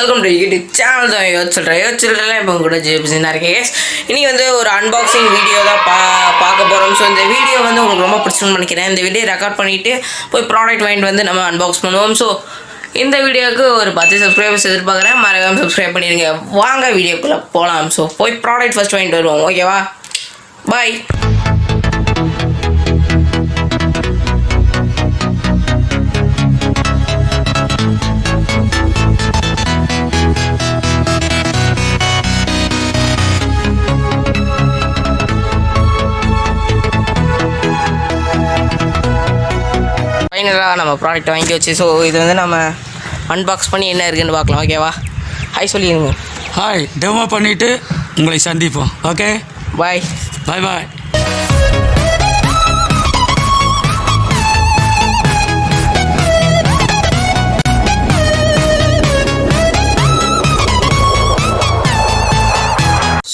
Welcome to YouTube channel தான் யோசிச்சுட்றேன் இப்போ கூட ஜெயிப்ஸின் இருக்கேன். இன்றைக்கி வந்து ஒரு அன்பாக்சிங் வீடியோ தான் பார்க்க போகிறோம். ஸோ இந்த வீடியோ வந்து உங்களுக்கு ரொம்ப பிடிச்சுன்னு நினைக்கிறேன். இந்த வீடியோ ரெக்கார்ட் பண்ணிவிட்டு போய் ப்ராடக்ட் வாங்கிட்டு வந்து நம்ம அன்பாக்ஸ் பண்ணுவோம். ஸோ இந்த வீடியோவுக்கு ஒரு 10 சப்ஸ்கிரைபர்ஸ் எதிர்பார்க்குறேன். மறக்காமல் சப்ஸ்கிரைப் பண்ணிடுங்க. வாங்க வீடியோக்குள்ளே போகலாம். ஸோ போய் ப்ராடக்ட் ஃபஸ்ட் வாங்கிட்டு வருவோம். ஓகேவா? பாய். ஃபைனலாக நம்ம ப்ராடக்ட் வாங்கி வச்சு ஸோ இது வந்து நம்ம அன்பாக்ஸ் பண்ணி என்ன இருக்குன்னு பார்க்கலாம். ஓகேவா? ஹாய் சொல்லிடுங்க. ஹாய். டெமோ பண்ணிவிட்டு உங்களை சந்திப்போம். ஓகே, பாய். பாய் பாய்.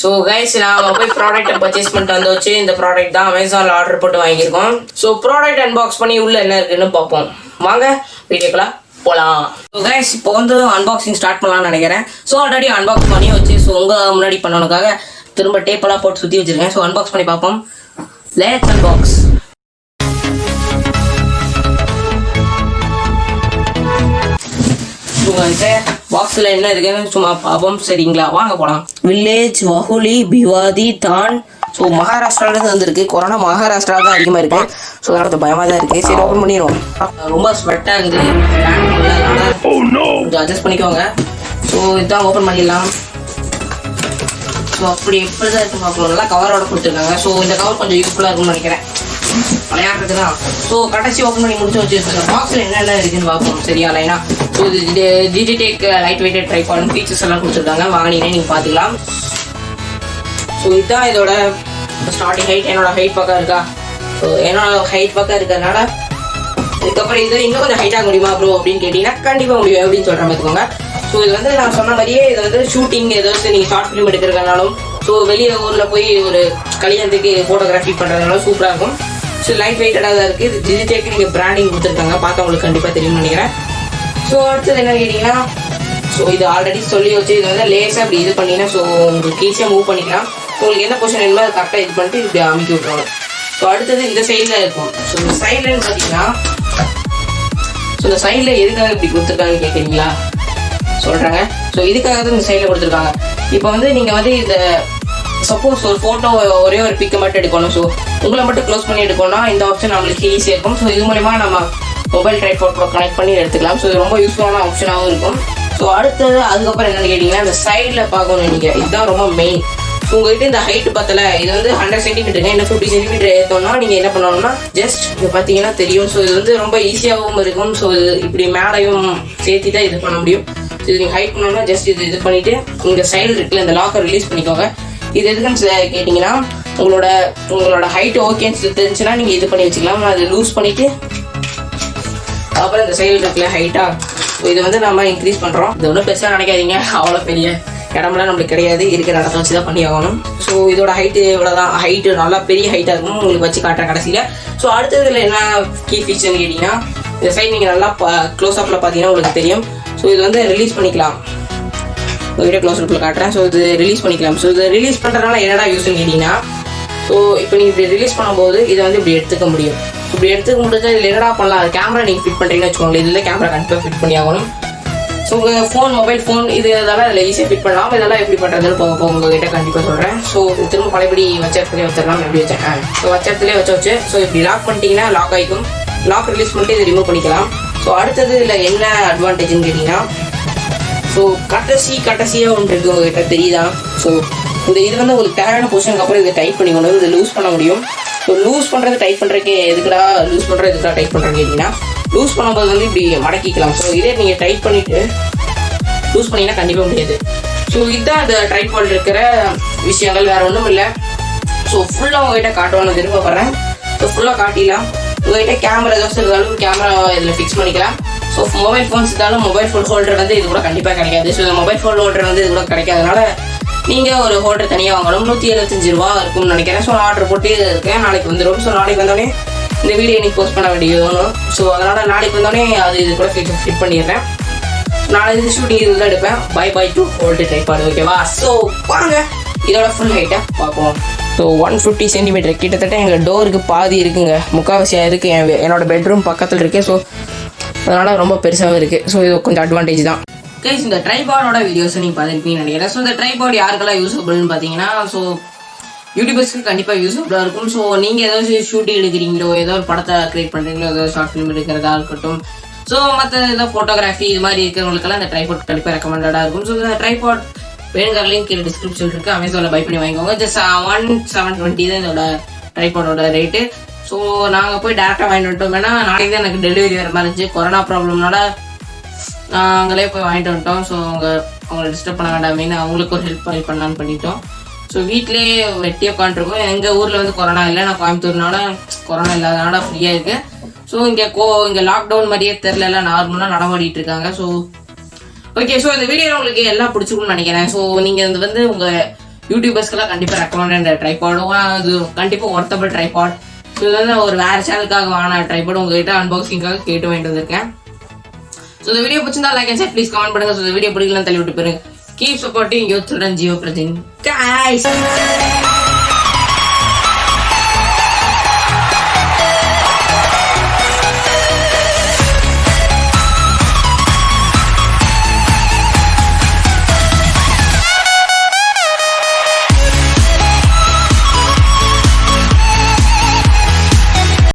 ஸோ கைஸ், நான் போய் ப்ராடக்ட்டை பர்ச்சேஸ் பண்ணிட்டு வந்துச்சு. இந்த ப்ராடக்ட் தான் அமேசானில் ஆர்டர் போட்டு வாங்கியிருக்கோம். ஸோ ப்ராடக்ட் அன்பாக்ஸ் பண்ணி உள்ளே என்ன இருக்குன்னு பார்ப்போம். வாங்க வீடியோக்கெலாம் போகலாம். ஸோ கைஸ், இப்போ வந்து அன்பாக்சிங் ஸ்டார்ட் பண்ணலாம்னு நினைக்கிறேன். ஸோ ஆல்ரெடி அன்பாக்ஸ் பண்ணி வச்சு ஸோ உங்கள் முன்னாடி பண்ணணுக்காக திரும்ப டேப்பெல்லாம் போட்டு சுற்றி வச்சுருக்கேன். ஸோ அன்பாக்ஸ் பண்ணி பார்ப்போம். Let's unbox. பாக்ஸில் என்ன இருக்குன்னு சும்மா பார்ப்போம். சரிங்களா? வாங்க போகலாம். வில்லேஜ் வஹுலி பிவாதி தான். ஸோ மகாராஷ்டிராவிலேருந்து வந்திருக்கு. கொரோனா மகாராஷ்டிரா தான் அதிகமாக இருக்குது. ஸோ அதோட பயமாக தான் இருக்குது. சரி, ஓப்பன் பண்ணிடுவோம். ரொம்ப ஸ்வெட் ஆகுது. கொஞ்சம் அட்ஜஸ்ட் பண்ணிக்கோங்க. ஸோ இதுதான் ஓப்பன் பண்ணிடலாம். ஸோ அப்படி எப்படி தான் இருக்குது பார்க்கணும். நல்லா கவரோட கொடுத்துருக்காங்க. ஸோ இந்த கவர் கொஞ்சம் யூஸ்ஃபுல்லாக இருக்கும்னு நினைக்கிறேன். விளையாடுறது தான். ஸோ கடைசி ஓப்பன் பண்ணி முடிச்சு வச்சு பாக்ஸில் என்னென்ன இருக்குன்னு பார்ப்போம். சரியா? லைனா ஸோ இது Digitek light weighted tripod features எல்லாம் கொடுத்துருக்காங்க. வாங்கினீங்கன்னா நீங்கள் பார்த்துக்கலாம். ஸோ இதுதான் இதோட ஸ்டார்டிங் ஹைட். என்னோட ஹைட் பக்கம் இருக்கா? ஸோ என்னோட ஹைட் பக்கம் இருக்கிறதுனால இதுக்கப்புறம் இது இன்னும் கொஞ்சம் ஹைட்டாக முடியுமா ப்ரோ அப்படின்னு கேட்டிங்கன்னா கண்டிப்பாக முடியும் அப்படின்னு சொல்கிற பார்த்துக்கோங்க. ஸோ இது வந்து நான் சொன்ன மாதிரியே இது வந்து ஷூட்டிங் ஏதாவது நீங்கள் ஷார்ட் ஃபிலிம் எடுக்கிறதுனாலும் ஸோ வெளியே ஊரில் போய் ஒரு கல்யாணத்துக்கு ஃபோட்டோகிராஃபி பண்ணுறதுனால சூப்பராக இருக்கும். ஸோ லைட் வெயிட்டடாக தான் இருக்குது. இது டிஜிடெக் நீங்கள் பிராண்டிங் கொடுத்துருக்காங்க. பார்த்தா உங்களுக்கு கண்டிப்பாக தெரியும்னு நினைக்கிறேன். ஸோ அடுத்தது என்ன கேட்டிங்கன்னா ஸோ இது ஆல்ரெடி சொல்லி வச்சு இது வந்து லேஸாக அப்படி இது பண்ணிங்கன்னா ஸோ உங்களுக்கு ஈஸியாக மூவ் பண்ணிக்கலாம். உங்களுக்கு என்ன பொசிஷன் வேணுமோ அதை கரெக்டாக இது பண்ணிட்டு இப்படி அமைக்கி விட்ருவாங்க. ஸோ அடுத்தது இந்த சைடில் இருக்கும். ஸோ இந்த சைட்லன்னு பார்த்தீங்கன்னா ஸோ இந்த சைடில் எதுக்காக இப்படி கொடுத்துருக்காங்கன்னு கேட்குறீங்களா? சொல்கிறாங்க. ஸோ இதுக்காக தான் இந்த சைடில் கொடுத்துருக்காங்க. இப்போ வந்து நீங்கள் வந்து இந்த சப்போஸ் ஒரு ஃபோட்டோ ஒரே ஒரு பிக்கை மட்டும் எடுக்கணும். ஸோ உங்களை மட்டும் க்ளோஸ் பண்ணி எடுக்கணும்னா இந்த ஆப்ஷன் நம்மளுக்கு ஈஸியாக இருக்கும். ஸோ இது மூலிமா நம்ம மொபைல் ட்ரைபாட் கனெக்ட் பண்ணி எடுத்துக்கலாம். ஸோ இது ரொம்ப யூஸ்ஃபுல்லான ஆப்ஷனாகவும் இருக்கும். ஸோ அடுத்தது அதுக்கப்புறம் என்னென்னு கேட்டிங்கன்னா இந்த சைடில் பார்க்கணும் நீங்கள். இதுதான் ரொம்ப மெயின். ஸோ உங்கள்கிட்ட இந்த ஹைட்டு பார்த்தல இது வந்து 100 சென்டிமீட்டருங்க. இன்னும் 50 சென்டிமீட்டர் ஏற்றோம்னா நீங்கள் என்ன பண்ணணும்னா ஜஸ்ட் இது பார்த்தீங்கன்னா தெரியும். ஸோ இது வந்து ரொம்ப ஈஸியாகவும் இருக்கும். ஸோ இது இப்படி மேலையும் சேர்த்து தான் இது பண்ண முடியும். ஸோ இது நீங்கள் ஹைட் பண்ணணும்னா ஜஸ்ட் இது பண்ணிவிட்டு இங்கே சைடு இருக்குல்ல இந்த லாக்கர் ரிலீஸ் பண்ணிக்கோங்க. இது எதுக்குன்னு கேட்டிங்கன்னா உங்களோட ஹைட் ஓகேன்னு தெரிஞ்சுன்னா நீங்கள் இது பண்ணி வச்சுக்கலாம். அதை லூஸ் பண்ணிவிட்டு அப்புறம் இந்த சைடு இருக்குல்ல ஹைட்டாக இது வந்து நம்ம இன்க்ரீஸ் பண்ணுறோம். இது ஒன்றும் பெருசாக நினைக்காதீங்க. அவ்வளோ பெரிய இடம்லாம் நம்மளுக்கு கிடையாது. இருக்கிற இடத்த வச்சு தான் பண்ணி ஆகணும். ஸோ இதோட ஹைட்டு இவ்வளோ தான். ஹைட்டு நல்லா பெரிய ஹைட்டாக இருக்கும். உங்களுக்கு வச்சு காட்டுறேன் கடைசியில். ஸோ அடுத்ததில் என்ன கீ ஃபீச்சர்னு கேட்டிங்கன்னா இந்த சைடு நீங்கள் நல்லா க்ளோஸ் அப்பில் பார்த்தீங்கன்னா உங்களுக்கு தெரியும். ஸோ இது வந்து ரிலீஸ் பண்ணிக்கலாம். வீடியோ க்ளோஸ் அப்பில் காட்டுறேன். ஸோ இது ரிலீஸ் பண்ணிக்கலாம். ஸோ இது ரிலீஸ் பண்ணுறதுனால என்னடா யூஸ்ன்னு கேட்டிங்கன்னா ஸோ இப்போ நீங்கள் இப்படி ரிலீஸ் பண்ணும்போது இதை வந்து இப்படி எடுத்துக்க முடியும். இப்படி எடுத்துக்க முடிஞ்சா இதில் என்னடா பண்ணலாம்? அது கேமரா நீங்கள் ஃபிட் பண்ணுறீங்கன்னு வச்சுக்கோங்களேன். இதில் கேமரா கண்டிப்பாக ஃபிட் பண்ணி ஆகணும். ஸோ உங்கள் ஃபோன் மொபைல் ஃபோன் இதெல்லாம் இதில் ஈஸியாக ஃபிட் பண்ணலாம். இதெல்லாம் எப்படி பண்ணுறதுன்னு போக உங்ககிட்ட கண்டிப்பாக சொல்கிறேன். ஸோ திரும்ப பழையபடி வச்ச இடத்துலேயே வச்சிடலாம். எப்படி வச்சேன்? ஸோ வச்ச இடத்துலேயே வச்சு ஸோ இப்படி லாக் பண்ணிட்டீங்கன்னா லாக் ஆகிக்கும். லாக் ரிலீஸ் பண்ணிட்டு இதை ரிமூவ் பண்ணிக்கலாம். ஸோ அடுத்தது இதில் என்ன அட்வான்டேஜ்னு கேட்டிங்கன்னா ஸோ கடைசியாக ஒன்று இருக்குது உங்ககிட்ட தெரியுதா? ஸோ இது வந்து உங்களுக்கு தேவையான பொசிஷனுக்கு அப்புறம் இதை டைட் பண்ணி கொண்டு வந்து இதை லூஸ் பண்ண முடியும். ஸோ லூஸ் பண்ணுறது டைட் பண்ணுறதுக்கு எதுக்குடா லூஸ் பண்ணுறது எதுக்குடா டைட் பண்ணுறேன்னு கேட்டிங்கன்னா லூஸ் பண்ணும்போது வந்து இப்படி மடக்கிக்கலாம். ஸோ இதே நீங்கள் டைட் பண்ணிவிட்டு லூஸ் பண்ணிங்கன்னா கண்டிப்பாக முடியாது. ஸோ இதுதான் அந்த ட்ரைபாட் இருக்கிற விஷயங்கள், வேறு ஒன்றும் இல்லை. ஸோ ஃபுல்லாக உங்கள்கிட்ட காட்டுவான்னு விருப்பப்படுறேன். ஸோ ஃபுல்லாக காட்டிடலாம். உங்கள்கிட்ட கேமரா ஏதாச்சும் இருந்தாலும் கேமரா இதில் ஃபிக்ஸ் பண்ணிக்கலாம். ஸோ மொபைல் ஃபோன்ஸ் இருந்தாலும் மொபைல் ஃபோன் ஹோல்டர் வந்து இது கூட கண்டிப்பாக கிடைக்காது. ஸோ மொபைல் ஃபோன் ஹோல்டர் வந்து இது கூட கிடைக்காதனால நீங்கள் ஒரு ஹோல்டர் தனியாக வாங்கணும். 175 ரூபா இருக்கும்னு நினைக்கிறேன். ஸோ ஆர்டர் போட்டு இருக்கேன். நாளைக்கு வந்துடும். ஸோ நாளைக்கு வந்தோடனே இந்த வீடியோ இன்னைக்கு போஸ்ட் பண்ண வேண்டியது. ஸோ அதனால் நாளைக்கு வந்தோடனே அது இது கூட ஃபிட் பண்ணிடுறேன். நாளைக்கு ஷூட்டிங் இதில் தான் எடுப்பேன். Bye to old tripod. ஓகேவா? ஸோ வாங்க இதோட ஃபுல் ஹைட்டை பார்ப்போம். ஸோ 150 சென்டிமீட்டர் கிட்டத்தட்ட எங்கள் டோருக்கு பாதி இருக்குங்க, முக்கால்வாசியாக இருக்குது. என்னோட பெட்ரூம் பக்கத்தில் இருக்குது. ஸோ அதனால் ரொம்ப பெருசாகவும் இருக்குது. ஸோ இது கொஞ்சம் அட்வான்டேஜ் தான். கைஸ், இந்த ட்ரைபாடோட வீடியோஸை நீங்கள் பார்த்துருப்பீங்கன்னு நினைக்கிறேன். ஸோ இந்த ட்ரைபாட் யாருக்கெல்லாம் யூஸபிள்னு பார்த்தீங்கன்னா, ஸோ யூடியூபர்ஸ்க்கு கண்டிப்பாக யூஸ்ஃபுல்லாக இருக்கும். ஸோ நீங்கள் ஏதாவது ஷூட்டிங் எடுக்கிறீங்களோ, ஏதோ ஒரு படத்தை கிரியேட் பண்ணுறீங்களோ, ஏதாவது ஷார்ட் ஃபிலிம் எடுக்கிறதா இருக்கட்டும், ஸோ மற்ற ஏதாவது ஃபோட்டோகிராஃபி இது மாதிரி இருக்கிறவங்களுக்கெல்லாம் இந்த ட்ரைபாட் கண்டிப்பாக ரெக்கமெண்டடாக இருக்கும். ஸோ இந்த ட்ரைபாட் வேணுங்கிற லிங்க் டிஸ்கிரிப்ஷன் இருக்குது, அமேசானில் பை பண்ணி வாங்கிக்கோங்க. ஜஸ்ட் 1720 தான் இதோட ட்ரைபாடோட ரேட்டு. ஸோ நாங்கள் போய் டேரெக்டாக வாங்கிட்டு வந்துட்டோம். ஏன்னா நாளைக்கு தான் எனக்கு டெலிவரி வர மாதிரி இருந்துச்சு. கொரோனா ப்ராப்ளம்னால நாங்களே போய் வாங்கிட்டு வந்துட்டோம். ஸோ அவங்களை டிஸ்டர்ப் பண்ண வேண்டாமேன்னு அவங்களுக்கு ஒரு ஹெல்ப் பண்ணலான்னு பண்ணிட்டோம். ஸோ வீட்லேயே வெட்டியே உட்காந்துருக்கோம். எங்கள் ஊரில் வந்து கொரோனா இல்லை, நான் கோயம்புத்தூர்னால கொரோனா இல்லாதனால ஃப்ரீயாக இருக்குது. ஸோ இங்கே லாக்டவுன் மாதிரியே தெரில, எல்லாம் நார்மலாக நடமாடிட்டு இருக்காங்க. ஸோ ஓகே, ஸோ இந்த வீடியோ உங்களுக்கு எல்லாம் பிடிச்சிருக்கும்னு நினைக்கிறேன். ஸோ நீங்கள் வந்து உங்கள் யூடியூபர்ஸ்க்கெல்லாம் கண்டிப்பாக ரெக்கமெண்ட் ட்ரைபாடும் அது கண்டிப்பாக ஒர்த்தபிள் ட்ரைபாட். ஸோ இது வந்து ஒரு வேறு சேனலுக்காக வாங்கின ட்ரைபாட் உங்ககிட்ட அன்பாக்சிங்காக கேட்டு வாங்கிட்டு வந்திருக்கேன். ஸோ இந்த வீடியோ பிடிச்சிருந்தா like and share please comment பண்ணுங்கள். ஸோ இந்த வீடியோ பிடிக்கலாம் தள்ளி விட்டு போயிருங்க. Keep supporting your children, JEEVAPRAJIN. Guys!